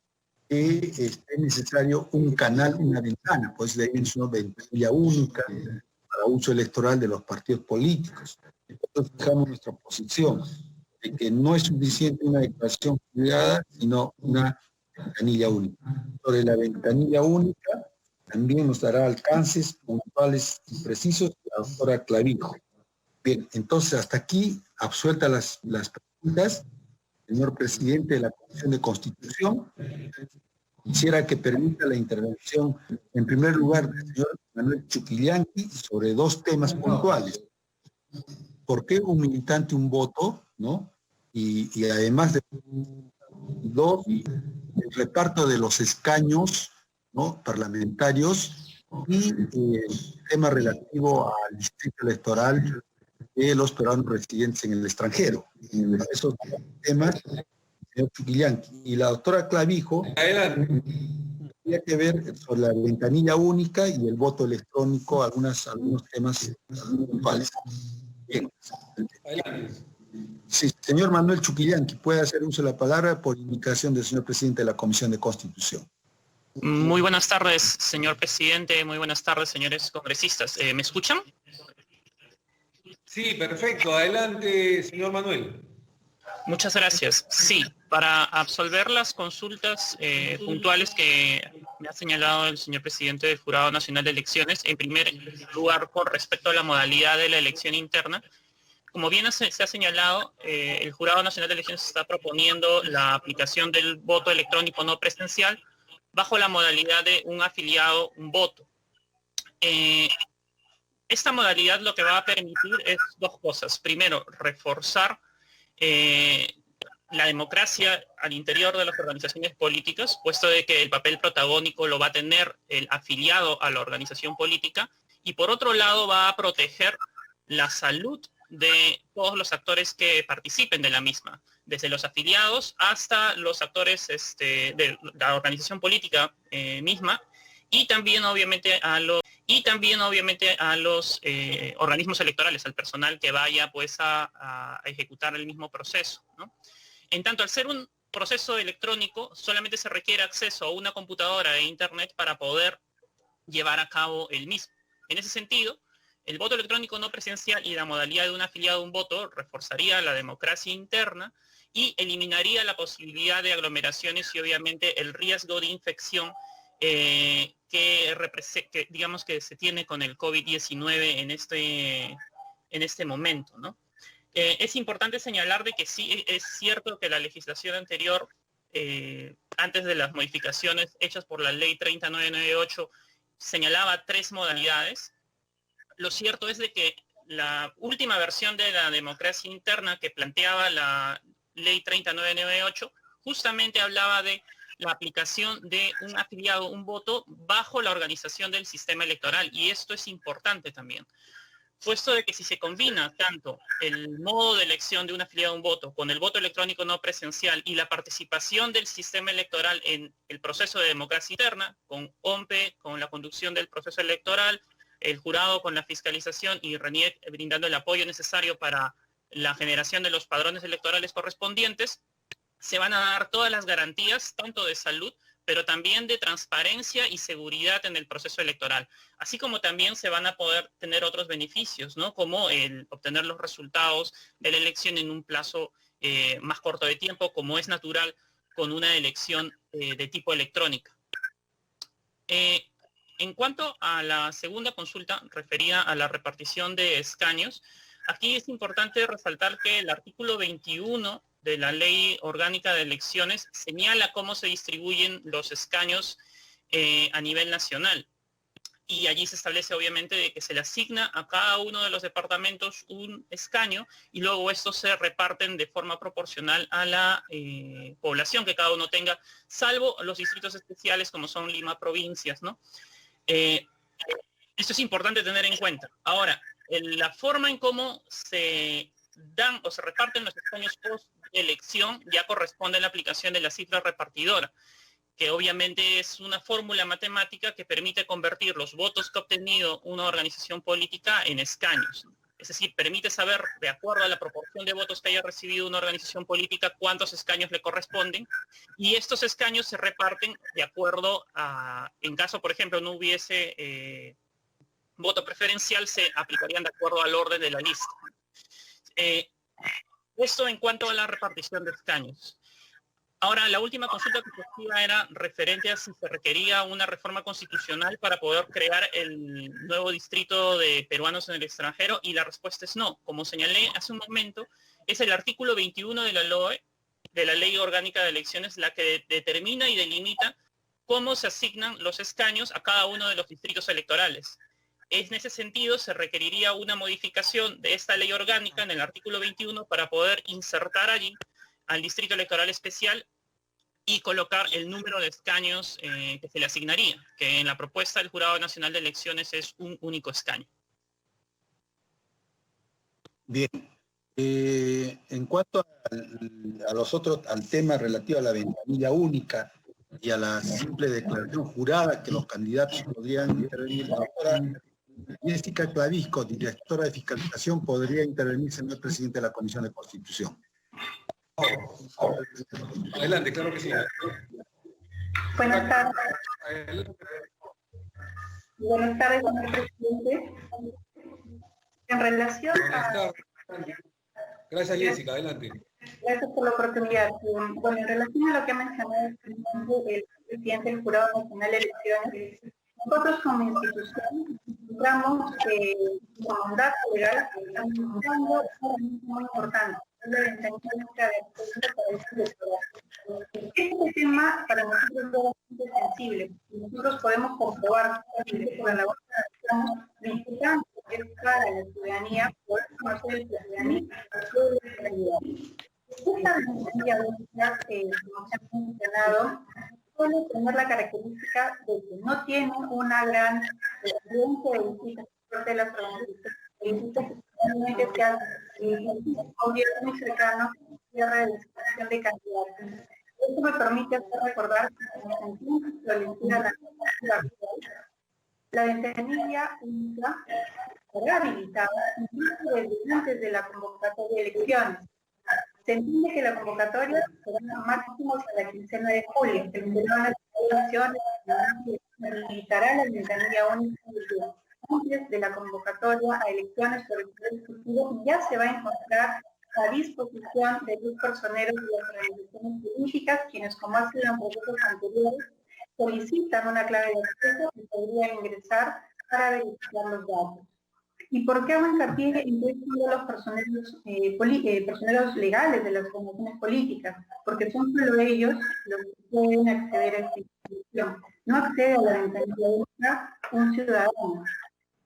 es necesario un canal, una ventana, pues de ahí mencionó ventanilla única para uso electoral de los partidos políticos. Nosotros fijamos nuestra posición de que no es suficiente una declaración jurada, sino una ventanilla única. Sobre la ventanilla única también nos dará alcances puntuales y precisos la doctora Clavijo. Bien, entonces hasta aquí, absueltas las preguntas, señor presidente de la Comisión de Constitución, quisiera que permita la intervención, en primer lugar, del señor Manuel Chuquillanqui sobre dos temas puntuales. ¿Por qué un militante un voto, no? Y además de dos, el reparto de los escaños, ¿no?, parlamentarios, y el tema relativo al distrito electoral de los peruanos residentes en el extranjero. Esos temas, señor Chuquillanqui. Y la doctora Clavijo tenía que ver sobre la ventanilla única y el voto electrónico, algunos temas puntuales. Bien. Sí, señor Manuel Chuquillanqui, puede hacer uso de la palabra por indicación del señor presidente de la Comisión de Constitución. Muy buenas tardes, señor presidente. Muy buenas tardes, señores congresistas. ¿Me escuchan? Sí, perfecto. Adelante, señor Manuel. Muchas gracias. Sí, para absolver las consultas puntuales que me ha señalado el señor presidente del Jurado Nacional de Elecciones, en primer lugar, con respecto a la modalidad de la elección interna, como bien se ha señalado, el Jurado Nacional de Elecciones está proponiendo la aplicación del voto electrónico no presencial bajo la modalidad de un afiliado, un voto. Esta modalidad lo que va a permitir es dos cosas. Primero, reforzar la democracia al interior de las organizaciones políticas, puesto de que el papel protagónico lo va a tener el afiliado a la organización política, y por otro lado va a proteger la salud de todos los actores que participen de la misma, desde los afiliados hasta los actores de la organización política misma, y también obviamente a los organismos electorales, al personal que vaya pues a ejecutar el mismo proceso, ¿no? En tanto, al ser un proceso electrónico, solamente se requiere acceso a una computadora e internet para poder llevar a cabo el mismo. En ese sentido, el voto electrónico no presencial y la modalidad de un afiliado a un voto reforzaría la democracia interna y eliminaría la posibilidad de aglomeraciones y obviamente el riesgo de infección que digamos que se tiene con el COVID-19 en este momento, ¿no? Es importante señalar de que sí es cierto que la legislación anterior, antes de las modificaciones hechas por la ley 30998, señalaba 3 modalidades. Lo cierto es de que la última versión de la democracia interna que planteaba la ley 30998 justamente hablaba de la aplicación de un afiliado, un voto, bajo la organización del sistema electoral. Y esto es importante también, puesto de que si se combina tanto el modo de elección de un afiliado, un voto, con el voto electrónico no presencial y la participación del sistema electoral en el proceso de democracia interna, con OMPE, con la conducción del proceso electoral, el jurado con la fiscalización y RENIEC brindando el apoyo necesario para la generación de los padrones electorales correspondientes, se van a dar todas las garantías, tanto de salud, pero también de transparencia y seguridad en el proceso electoral, así como también se van a poder tener otros beneficios, ¿no?, como el obtener los resultados de la elección en un plazo más corto de tiempo, como es natural con una elección de tipo electrónica. En cuanto a la segunda consulta referida a la repartición de escaños, aquí es importante resaltar que el artículo 21 de la Ley Orgánica de Elecciones señala cómo se distribuyen los escaños a nivel nacional. Y allí se establece obviamente de que se le asigna a cada uno de los departamentos un escaño y luego estos se reparten de forma proporcional a la población que cada uno tenga, salvo los distritos especiales como son Lima provincias, ¿no? Esto es importante tener en cuenta. Ahora, la forma en cómo se dan o se reparten los escaños post elección ya corresponde a la aplicación de la cifra repartidora, que obviamente es una fórmula matemática que permite convertir los votos que ha obtenido una organización política en escaños. Es decir, permite saber, de acuerdo a la proporción de votos que haya recibido una organización política, cuántos escaños le corresponden, y estos escaños se reparten de acuerdo a, en caso, por ejemplo, no hubiese voto preferencial, se aplicarían de acuerdo al orden de la lista. Esto en cuanto a la repartición de escaños. Ahora, la última consulta que se hacía era referente a si se requería una reforma constitucional para poder crear el nuevo distrito de peruanos en el extranjero, y la respuesta es no. Como señalé hace un momento, es el artículo 21 de la LOE, de la Ley Orgánica de Elecciones, la que determina y delimita cómo se asignan los escaños a cada uno de los distritos electorales. En ese sentido, se requeriría una modificación de esta ley orgánica en el artículo 21 para poder insertar allí al distrito electoral especial y colocar el número de escaños que se le asignaría, que en la propuesta del Jurado Nacional de Elecciones es un único escaño. Bien. En cuanto a los otros, al tema relativo a la ventanilla única y a la simple declaración jurada que los candidatos podrían intervenir, la doctora Jessica Clavisco, directora de fiscalización, podría intervenir, señor presidente de la Comisión de Constitución. Adelante, claro que sí. Buenas tardes. Adelante. Buenas tardes, señor presidente. En relación a... Gracias, Jessica, adelante. Gracias por la oportunidad. Bueno, en relación a lo que ha mencionado el presidente del Jurado Nacional de Elecciones, nosotros como institución encontramos que como mandato legal estamos buscando algo muy importante, la ventanilla única de acceso para este electorado. Este tema para nosotros es bastante sensible. Nosotros podemos comprobar por la labor que estamos visitando que es para la ciudadanía, por parte de la ciudadanía, esta ventanilla única, como se ha mencionado, suele tener la característica de que no tiene una gran presencia de visitas por parte de las organizaciones políticas, que realmente se hace un gobierno muy cercano y la realización de candidatos. Esto me permite hacer recordar que en la lectura la ventanilla única será habilitada incluso desde antes de la convocatoria de elecciones. Se entiende que la convocatoria será máximo hasta la quincena de julio, que el Jurado Nacional de Elecciones habilitará la ventanilla única antes de la convocatoria a elecciones por el Poder Ejecutivo, y ya se va a encontrar a disposición de los personeros de las organizaciones políticas, quienes, como ha sido en procesos anteriores, solicitan una clave de acceso y podrían ingresar para verificar los datos. ¿Y por qué hago hincapié en que son los personeros legales de las formaciones políticas? Porque son solo ellos los que pueden acceder a esta institución. No accede a la ventanilla única un ciudadano.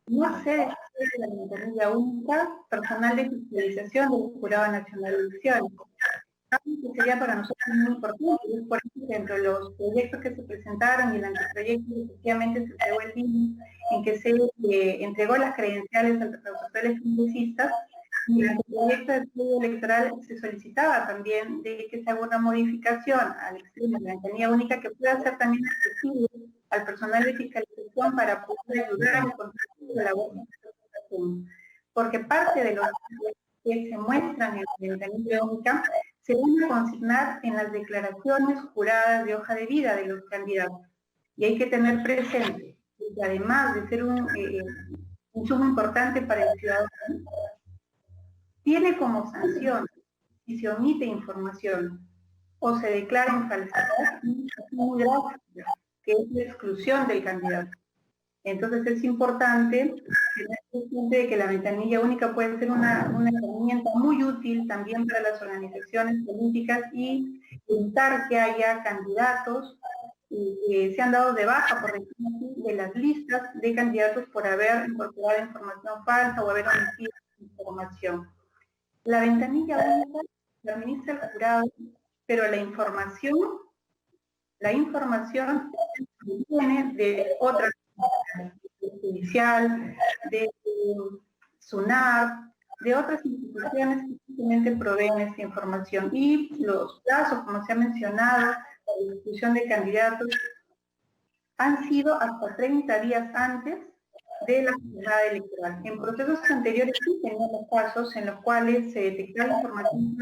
No accede a la ventanilla única personal de fiscalización del Jurado Nacional de Elecciones. Algo que sería para nosotros muy importante, y es por eso que entre los proyectos que se presentaron y el anteproyecto, efectivamente se entregó el día en que se entregó las credenciales a los papeles congresistas, y en el anteproyecto del código electoral se solicitaba también de que se haga una modificación al extremo de la ventanilla única que pueda ser también accesible al personal de fiscalización para poder ayudar a control de la labor de fiscalización. Porque parte de los que se muestran en la ventanilla única se van a consignar en las declaraciones juradas de hoja de vida de los candidatos. Y hay que tener presente que además de ser un insumo importante para el ciudadano, tiene como sanción, si se omite información o se declara en falsedad, una sanción muy grave, que es la exclusión del candidato. Entonces es importante tener presente de que la ventanilla única puede ser una herramienta muy útil también para las organizaciones políticas y evitar que haya candidatos que se han dado de baja, por decirlo así, de las listas de candidatos por haber incorporado información falsa o haber omitido información. La ventanilla única la administra el jurado, pero la información viene de otras judicial, de SUNAR, de otras instituciones que simplemente proveen esta información. Y los plazos, como se ha mencionado, la discusión de candidatos, han sido hasta 30 días antes de la jornada electoral. En procesos anteriores sí teníamos casos en los cuales se detectaba información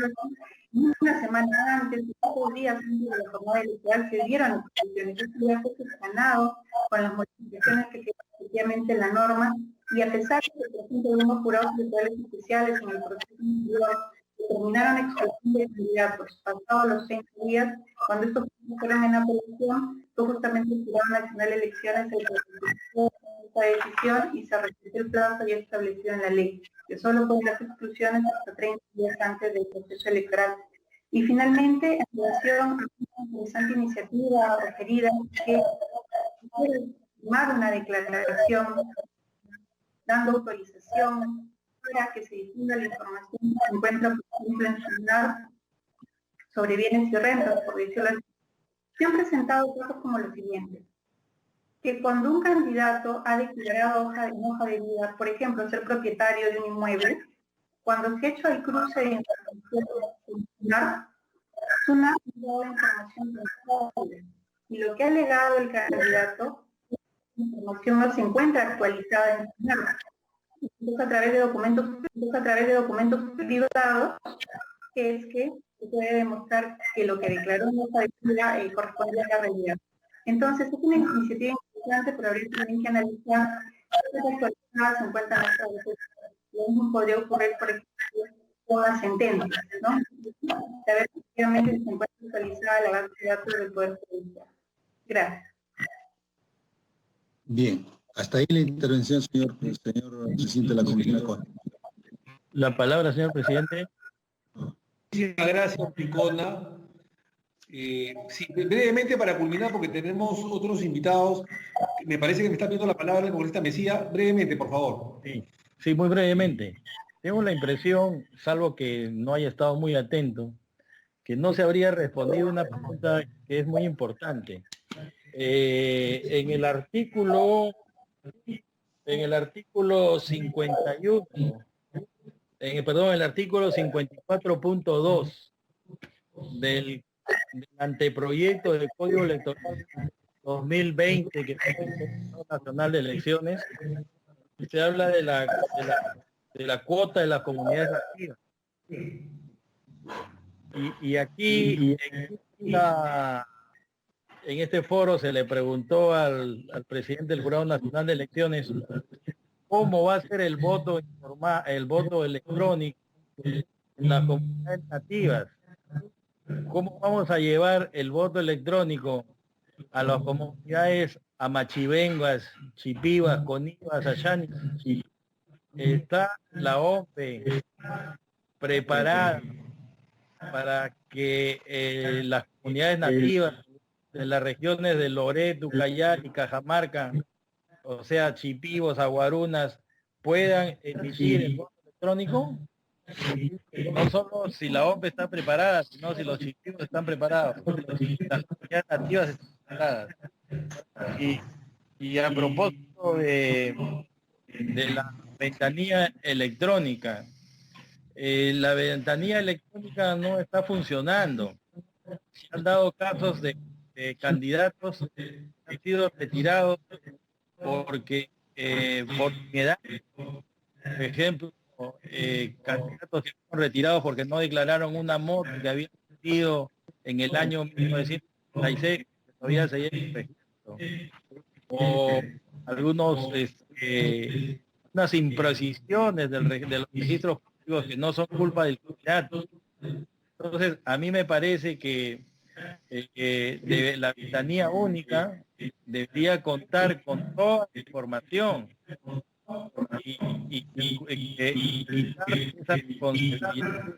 una semana antes, pocos días antes de la jornada electoral se dieron explicaciones. Esto ya fue subsanado con las modificaciones que quedan efectivamente en la norma, y a pesar de que, por ejemplo, algunos jurados electorales especiales en el proceso anterior determinaron exclusión de candidatos pasados los 30 días, cuando estos fueron en apelación, fue justamente el Jurado Nacional de Elecciones el que realizó esta decisión y se respetó el plazo ya establecido en la ley, que solo pueden las exclusiones hasta 30 días antes del proceso electoral. Y finalmente, en relación a una interesante iniciativa referida que quiere firmar una declaración dando autorización para que se difunda la información que se encuentra, por ejemplo, en SUNAR sobre bienes y rentas, por decirlo así. Se han presentado casos como los siguientes: que cuando un candidato ha declarado en hoja de vida, por ejemplo, ser propietario de un inmueble, cuando se ha hecho el cruce de información con SUNAR ha dado información confiable, y lo que ha alegado el candidato, la información no se encuentra actualizada en SUNAR. Entonces, a través de documentos privados, que es que se puede demostrar que lo que declaró en hoja de vida corresponde a la realidad. Entonces, es una iniciativa importante, pero habría también que analizar qué actualizadas se encuentran estas veces. Lo mismo podría ocurrir, por ejemplo, con las sentencias, ¿no? Saber si efectivamente se encuentra actualizada la base de datos del Poder Judicial. Gracias. Bien, hasta ahí la intervención, señor presidente de la Comisión. La palabra, señor presidente. Muchísimas gracias, Ticona. Sí, brevemente para culminar, porque tenemos otros invitados. Me parece que me está pidiendo la palabra el congresista Mesía. Brevemente, por favor. Sí, muy brevemente. Tengo la impresión, salvo que no haya estado muy atento, que no se habría respondido una pregunta que es muy importante. En el artículo 51, el artículo 54.2 del anteproyecto del Código Electoral 2020, que es el Consejo Nacional de Elecciones, se habla de la cuota de las comunidades activas. Y aquí, en este foro, se le preguntó al presidente del Jurado Nacional de Elecciones cómo va a ser el voto electrónico en las comunidades nativas. ¿Cómo vamos a llevar el voto electrónico a las comunidades amachivengas, chipivas, conivas, ayanis? Está la OMPE preparada para que las comunidades nativas de las regiones de Loreto, Ucayali y Cajamarca, o sea, chipivos, aguarunas, puedan emitir el voto electrónico. No solo si la OMPE está preparada, sino si los chipivos están preparados, las comunidades nativas están preparadas. Y a propósito de la ventanilla electrónica, la ventanilla electrónica no está funcionando. Se han dado casos de candidatos que han sido retirados porque por edad, por ejemplo, candidatos que fueron retirados porque no declararon una moto que habían tenido en el año 1996, que todavía se lleva el registro, o algunos unas imprecisiones de los registros públicos que no son culpa del candidato. Entonces, a mí me parece que de la ventanilla única debería contar con toda la información y dar esa responsabilidad,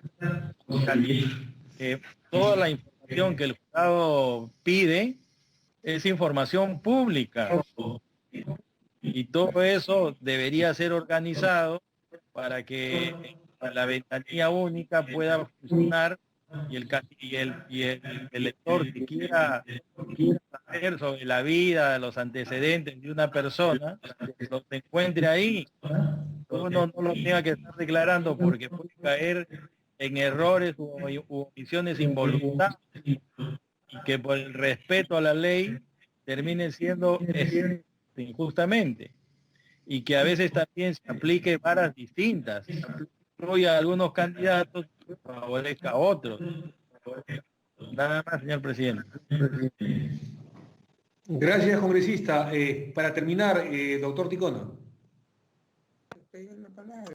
que toda la información que el jurado pide es información pública y todo eso debería ser organizado para que la ventanilla única pueda funcionar y el elector que quiera saber sobre la vida, los antecedentes de una persona, los encuentre ahí. Uno no lo tenga que estar declarando porque puede caer en errores u omisiones involuntarias y que por el respeto a la ley termine siendo injustamente y que a veces también se aplique varas distintas. Hoy a algunos candidatos favorezca a otros. Nada más, señor presidente. Gracias, congresista. Para terminar, doctor Ticona.